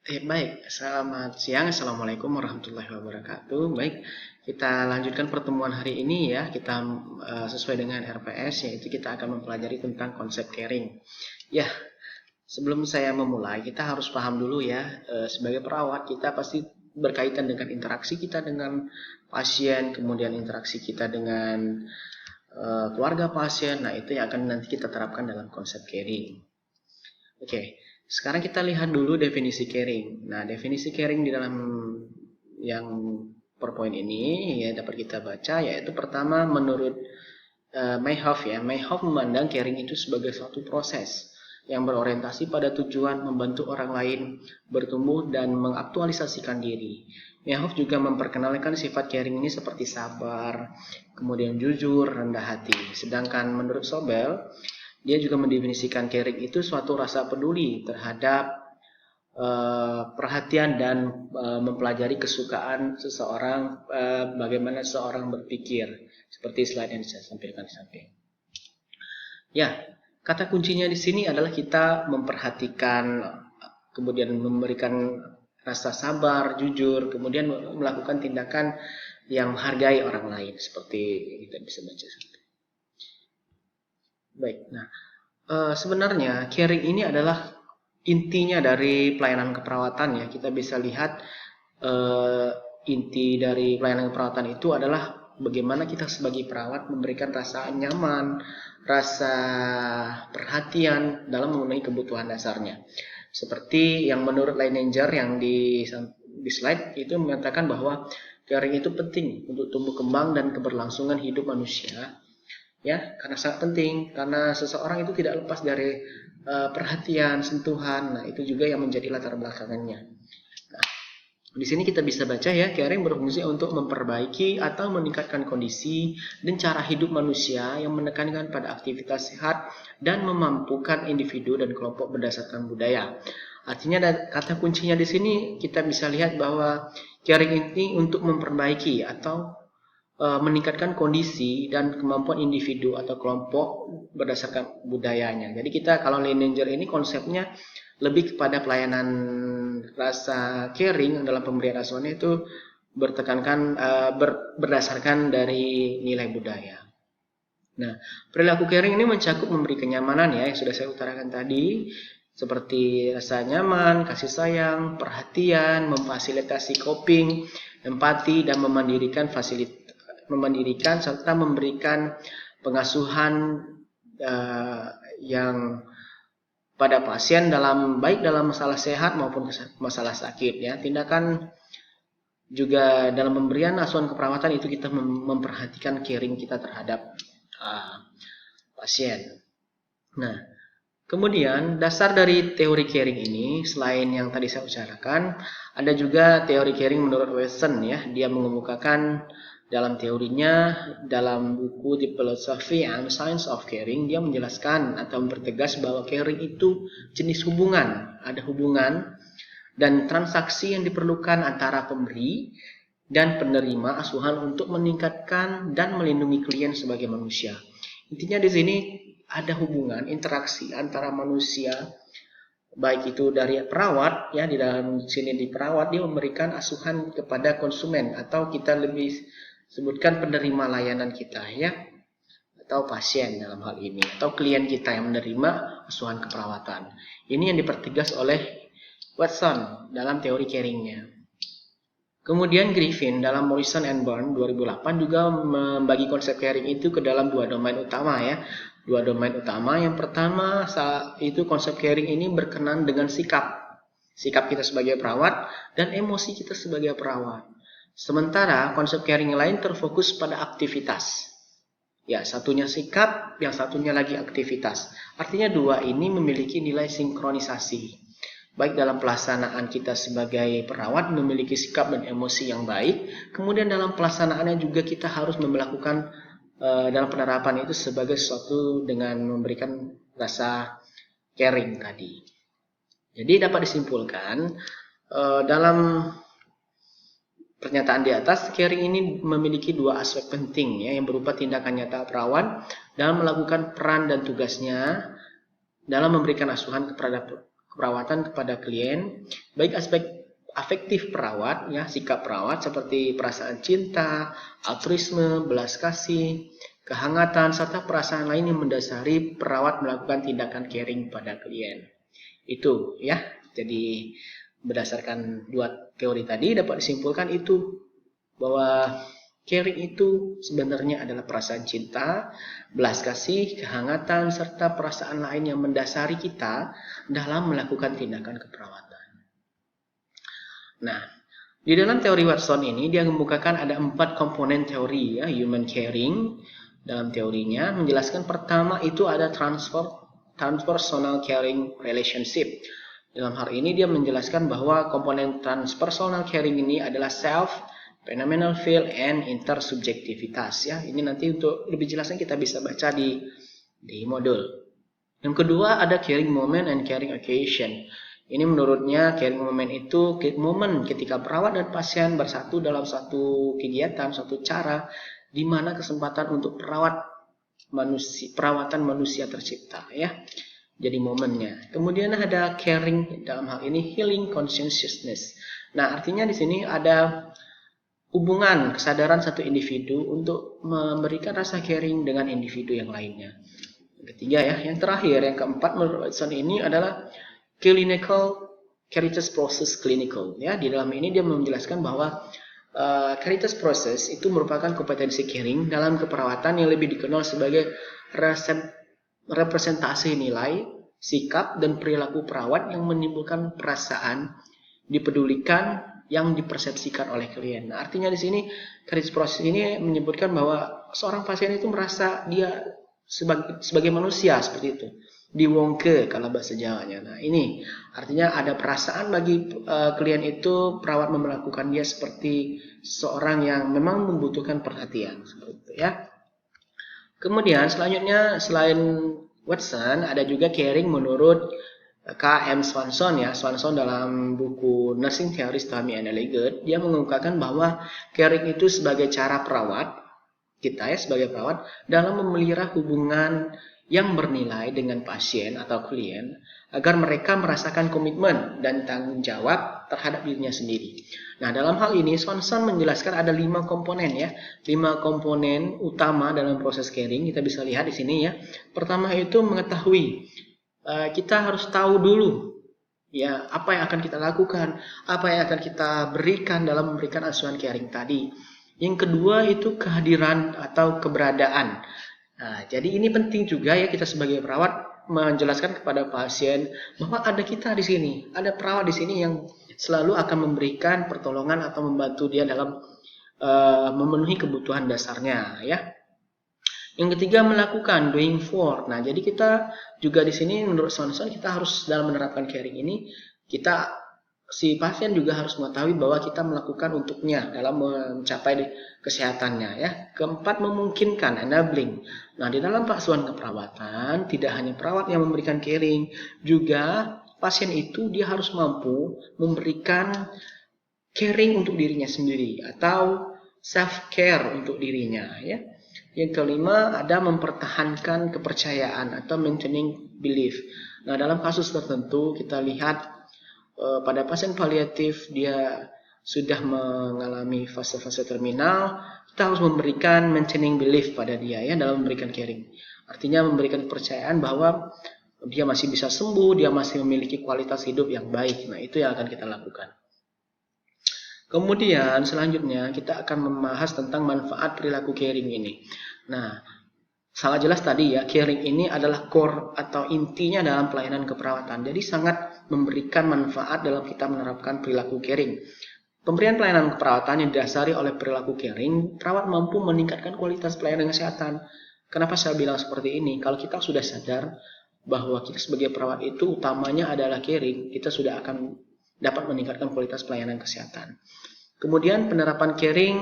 Baik, selamat siang. Assalamualaikum warahmatullahi wabarakatuh. Baik, kita lanjutkan pertemuan hari ini ya. Kita sesuai dengan RPS, yaitu kita akan mempelajari tentang konsep caring. Ya, sebelum saya memulai, kita harus paham dulu ya. Sebagai perawat, kita pasti berkaitan dengan interaksi kita dengan pasien, kemudian interaksi kita dengan keluarga pasien. Nah, itu yang akan nanti kita terapkan dalam konsep caring. Oke, sekarang kita lihat dulu definisi caring. Nah, definisi caring di dalam yang PowerPoint ini ya dapat kita baca, yaitu pertama menurut Mayhoff ya. Mayhoff memandang caring itu sebagai suatu proses yang berorientasi pada tujuan membantu orang lain bertumbuh dan mengaktualisasikan diri. Mayhoff juga memperkenalkan sifat caring ini seperti sabar, kemudian jujur, rendah hati. Sedangkan menurut Sobel, dia juga mendefinisikan caring itu suatu rasa peduli terhadap perhatian dan mempelajari kesukaan seseorang, bagaimana seseorang berpikir, seperti slide yang saya sampaikan di samping. Ya, kata kuncinya di sini adalah kita memperhatikan, kemudian memberikan rasa sabar, jujur, kemudian melakukan tindakan yang menghargai orang lain, seperti kita bisa baca. Baik, nah sebenarnya caring ini adalah intinya dari pelayanan keperawatan ya. Kita bisa lihat inti dari pelayanan keperawatan itu adalah bagaimana kita sebagai perawat memberikan rasa nyaman, rasa perhatian dalam memenuhi kebutuhan dasarnya. Seperti yang menurut Leininger yang di slide itu mengatakan bahwa caring itu penting untuk tumbuh kembang dan keberlangsungan hidup manusia. Ya, karena sangat penting, karena seseorang itu tidak lepas dari perhatian, sentuhan. Nah, itu juga yang menjadi latar belakangannya. Nah, di sini kita bisa baca ya, caring berfungsi untuk memperbaiki atau meningkatkan kondisi dan cara hidup manusia yang menekankan pada aktivitas sehat dan memampukan individu dan kelompok berdasarkan budaya. Artinya kata kuncinya di sini kita bisa lihat bahwa caring ini untuk memperbaiki atau meningkatkan kondisi dan kemampuan individu atau kelompok berdasarkan budayanya. Jadi kita kalau Leininger ini konsepnya lebih kepada pelayanan rasa caring dalam pemberian asuhan itu bertekankan berdasarkan dari nilai budaya. Nah, perilaku caring ini mencakup memberi kenyamanan ya yang sudah saya utarakan tadi, seperti rasa nyaman, kasih sayang, perhatian, memfasilitasi coping, empati, dan memandirikan serta memberikan pengasuhan yang pada pasien baik dalam masalah sehat maupun masalah sakit ya. Tindakan juga dalam pemberian asuhan keperawatan itu kita memperhatikan caring kita terhadap pasien. Nah, kemudian dasar dari teori caring ini selain yang tadi saya bicarakan, ada juga teori caring menurut Wesson ya. Dia mengemukakan dalam teorinya, dalam buku The Philosophy and Science of Caring, dia menjelaskan atau mempertegas bahwa caring itu jenis hubungan. Ada hubungan dan transaksi yang diperlukan antara pemberi dan penerima asuhan untuk meningkatkan dan melindungi klien sebagai manusia. Intinya di sini ada hubungan, interaksi antara manusia, baik itu dari perawat, ya di dalam sini di perawat dia memberikan asuhan kepada konsumen atau kita lebih sebutkan penerima layanan kita ya, atau pasien dalam hal ini, atau klien kita yang menerima asuhan keperawatan. Ini yang dipertegas oleh Watson dalam teori caringnya. Kemudian Griffin dalam Morrison and Byrne 2008 juga membagi konsep caring itu ke dalam dua domain utama ya. Dua domain utama. Yang pertama itu konsep caring ini berkenan dengan sikap kita sebagai perawat dan emosi kita sebagai perawat. Sementara konsep caring yang lain terfokus pada aktivitas. Ya, satunya sikap, yang satunya lagi aktivitas. Artinya dua ini memiliki nilai sinkronisasi. Baik dalam pelaksanaan kita sebagai perawat memiliki sikap dan emosi yang baik, kemudian dalam pelaksanaannya juga kita harus melakukan dalam penerapan itu sebagai sesuatu dengan memberikan rasa caring tadi. Jadi dapat disimpulkan dalam pernyataan di atas, caring ini memiliki dua aspek penting ya, yang berupa tindakan nyata perawat dalam melakukan peran dan tugasnya dalam memberikan asuhan keperawatan kepada klien, baik aspek afektif perawat, ya, sikap perawat seperti perasaan cinta, altruisme, belas kasih, kehangatan, serta perasaan lain yang mendasari perawat melakukan tindakan caring pada klien. Itu ya. Jadi berdasarkan dua teori tadi dapat disimpulkan itu bahwa caring itu sebenarnya adalah perasaan cinta, belas kasih, kehangatan, serta perasaan lain yang mendasari kita dalam melakukan tindakan keperawatan. Nah, di dalam teori Watson ini dia mengemukakan ada 4 komponen teori ya, human caring. Dalam teorinya menjelaskan pertama itu ada transpersonal caring relationship. Dalam hal ini dia menjelaskan bahwa komponen transpersonal caring ini adalah self, phenomenal feel, and intersubjektivitas ya. Ini nanti untuk lebih jelasnya kita bisa baca di modul. Yang kedua ada caring moment and caring occasion. Ini menurutnya caring moment itu momen ketika perawat dan pasien bersatu dalam satu kegiatan, suatu cara di mana kesempatan untuk perawatan manusia tercipta ya. Jadi momennya. Kemudian ada caring, dalam hal ini healing consciousness. Nah, artinya di sini ada hubungan kesadaran satu individu untuk memberikan rasa caring dengan individu yang lainnya. Yang ketiga ya, yang terakhir, yang keempat menurut Watson ini adalah clinical caritas process clinical ya. Di dalam ini dia menjelaskan bahwa caritas process itu merupakan kompetensi caring dalam keperawatan yang lebih dikenal sebagai representasi nilai, sikap, dan perilaku perawat yang menimbulkan perasaan dipedulikan yang dipersepsikan oleh klien. Nah, artinya di sini caritas process ini menyebutkan bahwa seorang pasien itu merasa dia sebagai manusia seperti itu. Diwongke kalau bahasa Jawanya. Nah, ini artinya ada perasaan bagi klien itu, perawat memperlakukan dia seperti seorang yang memang membutuhkan perhatian seperti itu ya. Kemudian selanjutnya selain Watson ada juga caring menurut K.M. Swanson ya. Swanson dalam buku Nursing Theories Tommy and Elegant dia mengungkapkan bahwa caring itu sebagai cara perawat kita ya sebagai perawat dalam memelihara hubungan yang bernilai dengan pasien atau klien agar mereka merasakan komitmen dan tanggung jawab terhadap dirinya sendiri. Nah, dalam hal ini Swanson menjelaskan ada 5 komponen ya, 5 komponen utama dalam proses caring. Kita bisa lihat di sini ya. Pertama itu mengetahui. Kita harus tahu dulu ya apa yang akan kita lakukan, apa yang akan kita berikan dalam memberikan asuhan caring tadi. Yang kedua itu kehadiran atau keberadaan. Nah, jadi ini penting juga ya kita sebagai perawat menjelaskan kepada pasien bahwa ada kita di sini, ada perawat di sini yang selalu akan memberikan pertolongan atau membantu dia dalam memenuhi kebutuhan dasarnya ya. Yang ketiga melakukan doing for. Nah, jadi kita juga di sini menurut Swanson kita harus dalam menerapkan caring ini si pasien juga harus mengetahui bahwa kita melakukan untuknya dalam mencapai kesehatannya ya. Keempat memungkinkan enabling. Nah, di dalam asuhan keperawatan tidak hanya perawat yang memberikan caring, juga pasien itu dia harus mampu memberikan caring untuk dirinya sendiri atau self care untuk dirinya ya. Yang kelima ada mempertahankan kepercayaan atau maintaining belief. Nah, dalam kasus tertentu kita lihat pada pasien paliatif dia sudah mengalami fase-fase terminal, kita harus memberikan maintaining belief pada dia ya dalam memberikan caring. Artinya memberikan kepercayaan bahwa dia masih bisa sembuh, dia masih memiliki kualitas hidup yang baik. Nah, itu yang akan kita lakukan. Kemudian selanjutnya kita akan membahas tentang manfaat perilaku caring ini. Nah, sangat jelas tadi ya, caring ini adalah core atau intinya dalam pelayanan keperawatan. Jadi sangat memberikan manfaat dalam kita menerapkan perilaku caring. Pemberian pelayanan keperawatan yang didasari oleh perilaku caring, perawat mampu meningkatkan kualitas pelayanan kesehatan. Kenapa saya bilang seperti ini? Kalau kita sudah sadar bahwa kita sebagai perawat itu utamanya adalah caring, kita sudah akan dapat meningkatkan kualitas pelayanan kesehatan. Kemudian penerapan caring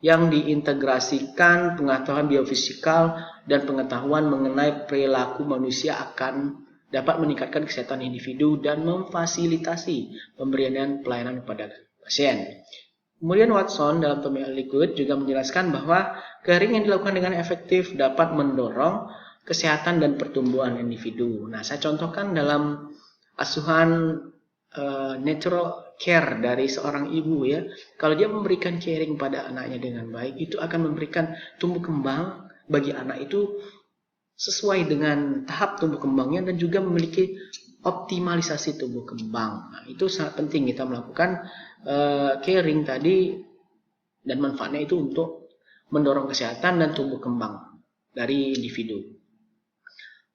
yang diintegrasikan pengetahuan biofisikal dan pengetahuan mengenai perilaku manusia akan dapat meningkatkan kesehatan individu dan memfasilitasi pemberian pelayanan kepada pasien. Kemudian Watson dalam Tommy Elegant juga menjelaskan bahwa caring yang dilakukan dengan efektif dapat mendorong kesehatan dan pertumbuhan individu. Nah, saya contohkan dalam asuhan natural care dari seorang ibu ya. Kalau dia memberikan caring pada anaknya dengan baik, itu akan memberikan tumbuh kembang bagi anak itu sesuai dengan tahap tumbuh kembangnya dan juga memiliki optimalisasi tumbuh kembang. Nah, itu sangat penting kita melakukan caring tadi dan manfaatnya itu untuk mendorong kesehatan dan tumbuh kembang dari individu.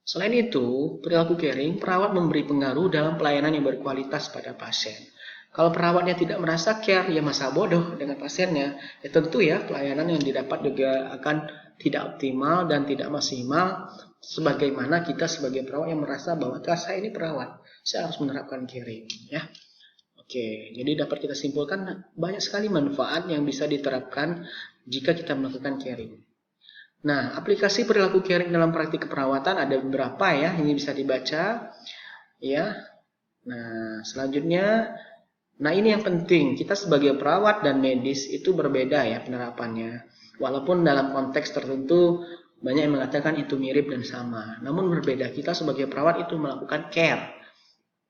Selain itu, perilaku caring, perawat memberi pengaruh dalam pelayanan yang berkualitas pada pasien. Kalau perawatnya tidak merasa care, ya masa bodoh dengan pasiennya. Ya tentu ya, pelayanan yang didapat juga akan tidak optimal dan tidak maksimal. Sebagaimana kita sebagai perawat yang merasa bahwa saya ini perawat, saya harus menerapkan caring. Ya. Oke, jadi dapat kita simpulkan banyak sekali manfaat yang bisa diterapkan jika kita melakukan caring. Nah, aplikasi perilaku caring dalam praktik keperawatan ada beberapa ya, ini bisa dibaca ya. Nah, selanjutnya, nah ini yang penting, kita sebagai perawat dan medis itu berbeda ya penerapannya. Walaupun dalam konteks tertentu banyak yang mengatakan itu mirip dan sama, namun berbeda. Kita sebagai perawat itu melakukan care,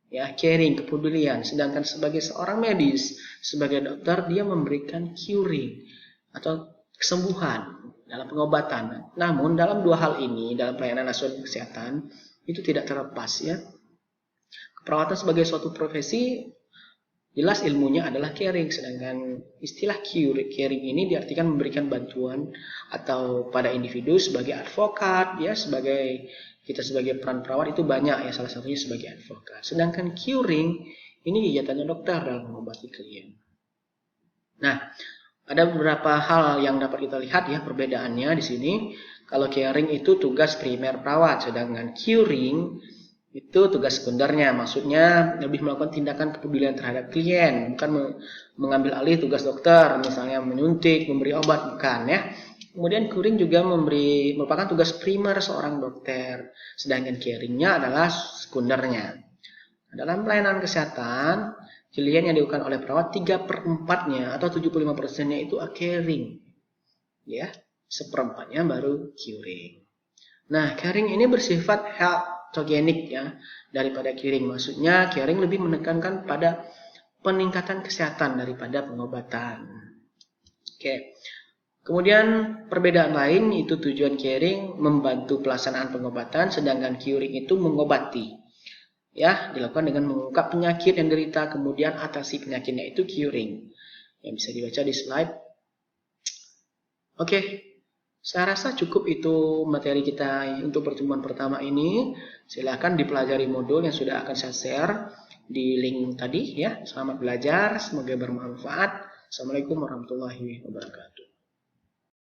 ya caring, kepedulian. Sedangkan sebagai seorang medis, sebagai dokter dia memberikan curing atau kesembuhan dalam pengobatan. Namun dalam dua hal ini, dalam pelayanan nasional kesehatan, itu tidak terlepas ya. Keperawatan sebagai suatu profesi, jelas ilmunya adalah caring. Sedangkan istilah caring ini diartikan memberikan bantuan atau pada individu sebagai advokat, ya kita sebagai peran perawat itu banyak ya, salah satunya sebagai advokat. Sedangkan curing ini kegiatannya dokter dalam mengobati klien. Nah, ada beberapa hal yang dapat kita lihat ya perbedaannya di sini. Kalau caring itu tugas primer perawat, sedangkan curing itu tugas sekundernya. Maksudnya lebih melakukan tindakan kepedulian terhadap klien, bukan mengambil alih tugas dokter, misalnya menyuntik, memberi obat, bukan ya. Kemudian curing juga merupakan tugas primer seorang dokter, sedangkan caringnya adalah sekundernya. Dalam pelayanan kesehatan, klien yang dilakukan oleh perawat 3/4-nya atau 75%-nya itu caring. Ya, 1/4-nya baru curing. Nah, caring ini bersifat healthogenik ya daripada curing. Maksudnya caring lebih menekankan pada peningkatan kesehatan daripada pengobatan. Oke. Kemudian perbedaan lain itu tujuan caring membantu pelaksanaan pengobatan, sedangkan curing itu mengobati. Ya, dilakukan dengan mengungkap penyakit yang derita, kemudian atasi penyakitnya, itu curing. Yang bisa dibaca di slide. Oke, saya rasa cukup itu materi kita untuk pertemuan pertama ini. Silakan dipelajari modul yang sudah akan saya share di link tadi ya. Selamat belajar, semoga bermanfaat. Assalamualaikum warahmatullahi wabarakatuh.